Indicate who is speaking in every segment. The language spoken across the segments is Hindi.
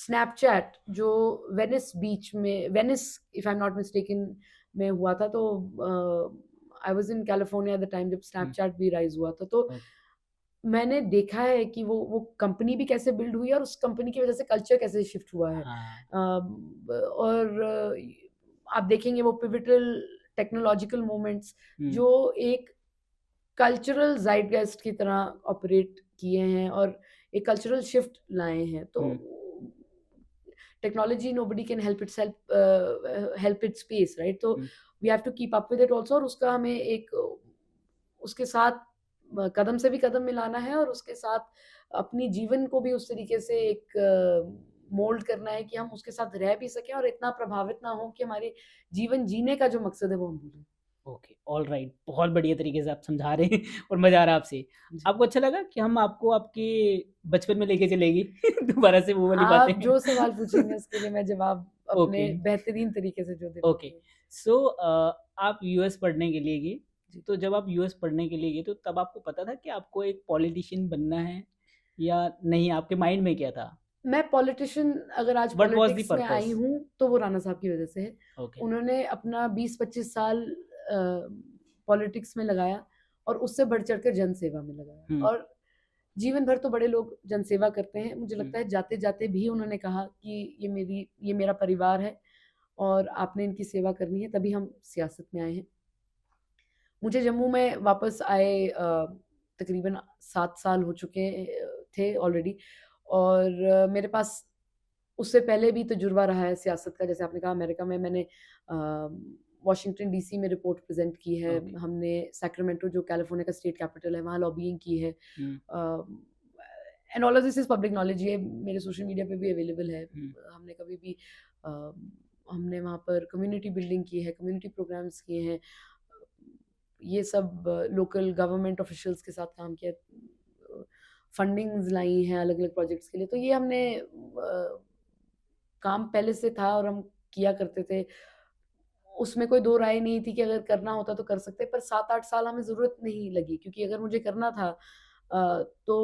Speaker 1: स्नैपचैट जो Venice if I am not mistaken में हुआ था, तो I was in California at the time जब
Speaker 2: हुँ,
Speaker 1: स्नैपचैट भी राइज हुआ था। तो
Speaker 2: ओके,
Speaker 1: मैंने देखा है कि वो कंपनी भी कैसे बिल्ड हुई है और उस कंपनी की वजह से कल्चर कैसे शिफ्ट हुआ है।
Speaker 2: हाँ,
Speaker 1: और आप देखेंगे वो पिवटल टेक्नोलॉजिकल मोमेंट्स
Speaker 2: हुँ,
Speaker 1: जो एक कल्चरल ज़ाइटगेस्ट की तरह ऑपरेट किए हैं और एक कल्चरल शिफ्ट लाए हैं। तो
Speaker 2: hmm,
Speaker 1: technology nobody can help its pace, right? तो
Speaker 2: hmm,
Speaker 1: we have to keep up with it also, और उसका हमें एक उसके साथ कदम से भी कदम मिलाना है और उसके साथ अपनी जीवन को भी उस तरीके से एक मोल्ड करना है कि हम उसके साथ रह भी सकें और इतना प्रभावित ना हो कि हमारे जीवन जीने का जो मकसद है वो हम भूलें।
Speaker 2: ओके, ऑलराइट, बहुत बढ़िया तरीके से आप समझा रहे हैं और मज़ा आ रहा है आपसे।
Speaker 1: जी।
Speaker 2: आपको अच्छा लगा कि हम आपको आपके बचपन में लेके चलेंगे दोबारा से वो वाली बातें?
Speaker 1: आप जो सवाल पूछेंगे उसके लिए मैं जवाब
Speaker 2: ओके,
Speaker 1: अपने बेहतरीन तरीके से जो दे
Speaker 2: ओके।
Speaker 1: पाऊँगी।
Speaker 2: सो आप यूएस पढ़ने के लिए गए,
Speaker 1: जी।
Speaker 2: तो जब आप यूएस पढ़ने के लिए गए, तो तब आपको पता था कि आपको एक पॉलिटिशियन बनना है या नहीं? आपके माइंड में क्या था?
Speaker 1: मैं पॉलिटिशियन अगर आज
Speaker 2: व्हाट वाज़ द
Speaker 1: पॉलिटिक्स में आई
Speaker 2: पर्पस?
Speaker 1: हूँ, तो वो राणा साहब की वज़ह से है।
Speaker 2: ओके।
Speaker 1: उन्होंने अपना 20-25 साल अ, पॉलिटिक्स में लगाया और उससे बढ़-चढ़ कर जनसेवा में लगाया,
Speaker 2: हुँ,
Speaker 1: और जीवन भर तो बड़े लोग जनसेवा करते हैं। मुझे
Speaker 2: हुँ,
Speaker 1: लगता है जाते-जाते भी उन्होंने कहा कि ये मेरा परिवार है और आपने इनकी सेवा करनी है, तभी हम सियासत में आए हैं। मुझे जम्मू में वापस आए तकरीबन 7 साल हो चुके थे ऑलरेडी, और मेरे पास उससे पहले भी तजुर्बा रहा है सियासत का। जैसे आपने कहा, अमेरिका में मैंने अ, वॉशिंगटन डीसी में रिपोर्ट प्रेज़ेंट की है।
Speaker 2: ओके।
Speaker 1: हमने सैक्रामेंटो जो कैलिफ़ोर्निया का स्टेट कैपिटल है, वहाँ लॉबिंग की है।
Speaker 2: Hmm,
Speaker 1: and all of this is public knowledge, ये मेरे सोशल मीडिया पे भी अवेलेबल है।
Speaker 2: हुँ,
Speaker 1: हमने कभी भी अ, हमने वहाँ पर कम्युनिटी बिल्डिंग की है, कम्युनिटी प्रोग्राम्स किए हैं। ये सब लोकल गवर्नमेंट ऑफिशियल्स के साथ काम किया, फंडिंग्स लाई हैं अलग-अलग प्रोजेक्ट्स के लिए। तो ये हमने काम पहले से था और हम किया करते थे। उसमें कोई दो राय नहीं थी कि अगर करना होता तो कर सकते, पर 7-8 साल हमें ज़रूरत नहीं लगी, क्योंकि अगर मुझे करना था तो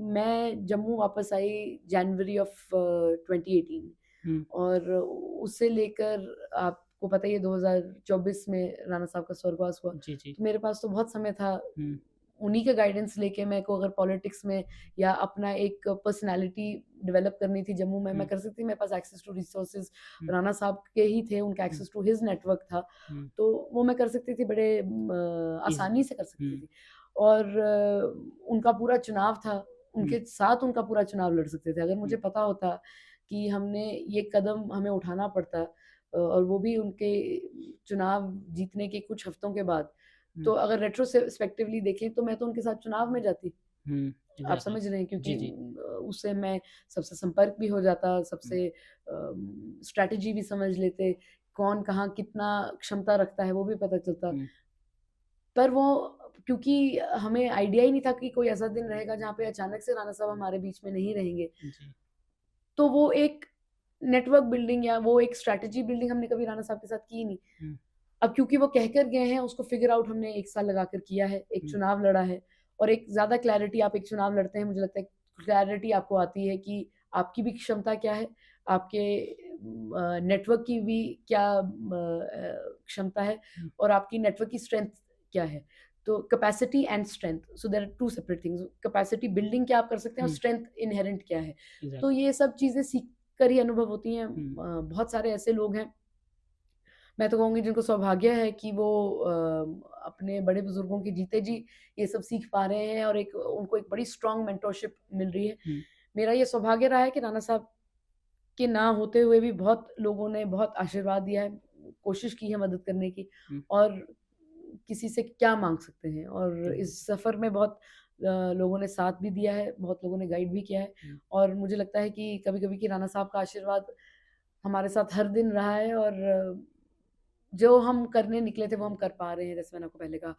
Speaker 1: मैं जम्मू वापस आई जनवरी ऑफ 2018,
Speaker 2: हुँ,
Speaker 1: और उससे लेकर आपको पता ही है 2024 में राणा साहब का स्वर्गवास हुआ।
Speaker 2: जी, जी।
Speaker 1: तो मेरे पास तो बहुत समय था।
Speaker 2: हुँ,
Speaker 1: उन्हीं का गाइडेंस लेके मेरे को अगर पॉलिटिक्स में या अपना एक पर्सनैलिटी डेवलप करनी थी जम्मू में, मैं
Speaker 2: हुँ,
Speaker 1: कर सकती थी। मेरे पास एक्सेस टू रिसोर्सेज़
Speaker 2: हुँ,
Speaker 1: राणा साहब के ही थे, उनका
Speaker 2: हुँ,
Speaker 1: एक्सेस टू हिज़ नेटवर्क था।
Speaker 2: हुँ,
Speaker 1: तो वो मैं कर सकती थी, बड़े आसानी
Speaker 2: ईज़िली।
Speaker 1: से कर सकती
Speaker 2: हुँ,
Speaker 1: थी। और उनका पूरा चुनाव था,
Speaker 2: हुँ,
Speaker 1: उनके साथ उनका पूरा चुनाव लड़ सकते थे। अगर
Speaker 2: हुँ,
Speaker 1: मुझे पता होता कि हमने ये कदम हमें उठाना पड़ता, और वो भी उनके चुनाव जीतने के कुछ हफ्तों के बाद,
Speaker 2: हुँ,
Speaker 1: तो अगर रेट्रोस्पेक्टिवली देखें तो मैं तो उनके साथ चुनाव में जाती।
Speaker 2: हुँ,
Speaker 1: आप
Speaker 2: एग्ज़ैक्टली।
Speaker 1: समझ रहे हैं,
Speaker 2: जी,
Speaker 1: क्योंकि
Speaker 2: जी।
Speaker 1: उससे मैं सबसे संपर्क भी हो जाता,
Speaker 2: हुँ,
Speaker 1: सबसे स्ट्रैटेजी भी समझ लेते, कौन कहाँ कितना क्षमता रखता है वो भी पता चलता।
Speaker 2: हुँ,
Speaker 1: पर वो, क्योंकि हमें आइडिया ही नहीं था कि कोई ऐसा दिन रहेगा जहाँ पे अचानक से राणा साहब हमारे बीच में नहीं रहेंगे।
Speaker 2: जी,
Speaker 1: तो वो एक नेटवर्क बिल्डिंग या वो एक स्ट्रैटेजी बिल्डिंग हमने कभी राणा साहब के साथ की नहीं।
Speaker 2: हुँ,
Speaker 1: अब क्योंकि वो कह कर गए हैं, उसको फिगर आउट हमने 1 साल लगाकर किया है, एक
Speaker 2: हुँ,
Speaker 1: चुनाव लड़ा है, और एक ज़्यादा क्लैरिटी, आप एक चुनाव लड़ते हैं, मुझे लगता है क्लैरिटी आपको आती है कि आपकी भी क्षमता क्या है, आपके नेटवर्क की भी क्या क्षमता है,
Speaker 2: हुँ,
Speaker 1: और आपकी नेटवर्क की स्ट्रेंथ क्या है। तो capacity and strength, so there are 2 separate things. Capacity building क्या आप कर सकते हैं और
Speaker 2: हुँ,
Speaker 1: स्ट्रेंथ इन्हेरेंट क्या है। तो
Speaker 2: एग्ज़ैक्टली।
Speaker 1: ये सब चीज़ें सीख कर ही अनुभव होती हैं।
Speaker 2: हुँ,
Speaker 1: बहुत सारे ऐसे लोग हैं, मैं तो कहूँगी, जिनको सौभाग्य है कि वो अपने बड़े-बुज़ुर्गों के जीते जी ये सब सीख पा रहे हैं, और एक उनको एक बड़ी स्ट्रॉन्ग मेंटरशिप मिल रही है।
Speaker 2: हुँ,
Speaker 1: मेरा ये सौभाग्य रहा है कि राणा साहब के ना होते हुए भी बहुत लोगों ने बहुत आशीर्वाद दिया है, कोशिश की है मदद करने की,
Speaker 2: हुँ,
Speaker 1: और किसी से क्या माँग सकते हैं, और इस
Speaker 2: एग्ज़ैक्टली।
Speaker 1: सफ़र में बहुत लोगों ने साथ भी दिया है, बहुत लोगों ने गाइड भी किया है,
Speaker 2: हुँ,
Speaker 1: और मुझे लगता है कि कभी-कभी कि राणा साहब का आशीर्वाद हमारे साथ हर दिन रहा है, और जो हम करने निकले थे वो हम कर पा रहे हैं, जैसे मैंने आपको पहले कहा।